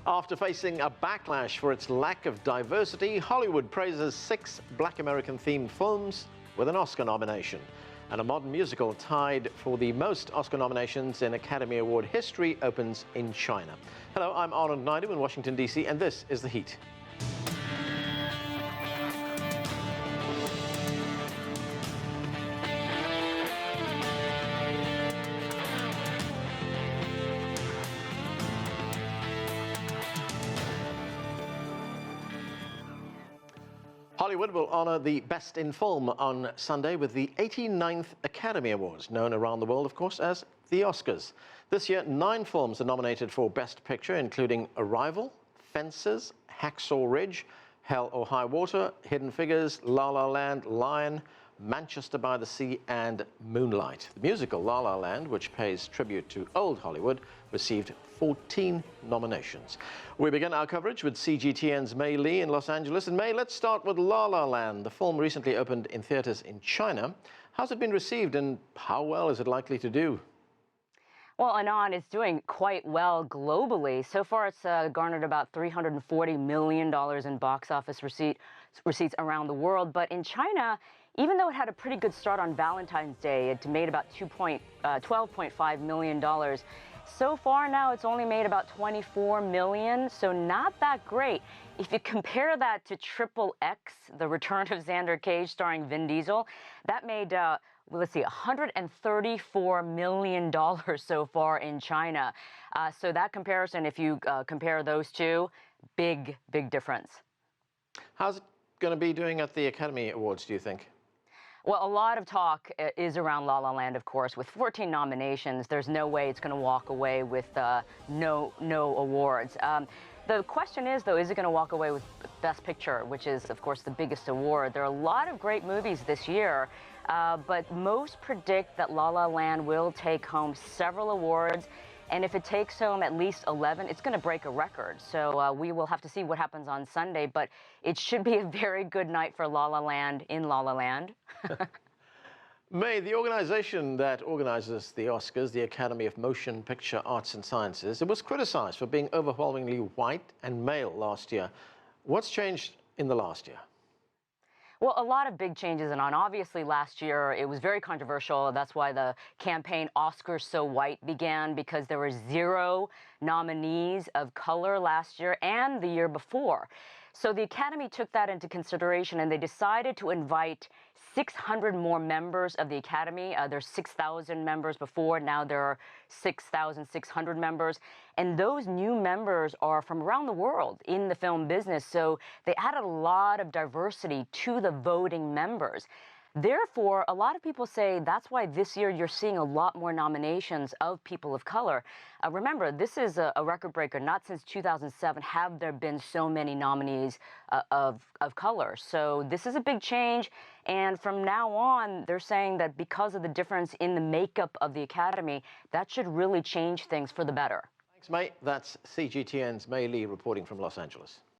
After facing a backlash for its lack of diversity, Hollywood praises 6 Black American-themed films with an Oscar nomination. And a modern musical tied for the most Oscar nominations in Academy Award history opens in China. Hello, I'm Arnold Naidu in Washington, D.C., and this is The Heat. Hollywood will honor the Best in Film on Sunday with the 89th Academy Awards, known around the world, of course, as the Oscars. This year, 9 films are nominated for Best Picture, including Arrival, Fences, Hacksaw Ridge, Hell or High Water, Hidden Figures, La La Land, Lion, Manchester by the Sea, and Moonlight. The musical La La Land, which pays tribute to old Hollywood, received 14 nominations. We begin our coverage with CGTN's Mei Lee in Los Angeles. And Mei, let's start with La La Land. The film recently opened in theaters in China. How's it been received, and how well is it likely to do? Well, Anand, it's doing quite well globally. So far, it's garnered about $340 million in box office receipts around the world. But in China, even though it had a pretty good start on Valentine's Day, it made about $12.5 million. So far now, it's only made about $24 million, so not that great. If you compare that to Triple X, The Return of Xander Cage starring Vin Diesel, that made, let's see, $134 million so far in China. So that comparison, if you compare those two, big difference. How's it going to be doing at the Academy Awards, do you think? Well, a lot of talk is around La La Land, of course. With 14 nominations, there's no way it's going to walk away with no awards. The question is, though, is it going to walk away with Best Picture, which is, of course, the biggest award? There are a lot of great movies this year, but most predict that La La Land will take home several awards. And if it takes home at least 11, it's going to break a record. So we will have to see what happens on Sunday. But it should be a very good night for La La Land in La La Land. Mei, the organization that organizes the Oscars, the Academy of Motion Picture Arts and Sciences, it was criticized for being overwhelmingly white and male last year. What's changed in the last year? Well, a lot of big changes, and obviously last year it was very controversial. That's why the campaign Oscars So White began, because there were 0 nominees of color last year and the year before. So the Academy took that into consideration, and they decided to invite 600 more members of the Academy. There's 6,000 members before. Now there are 6,600 members. And those new members are from around the world in the film business. So they added a lot of diversity to the voting members. Therefore, a lot of people say that's why this year you're seeing a lot more nominations of people of color. Remember, this is a record breaker. Not since 2007 have there been so many nominees of color. So this is a big change. And from now on, they're saying that because of the difference in the makeup of the Academy, that should really change things for the better. Thanks, Mei. That's CGTN's Mei Lee reporting from Los Angeles.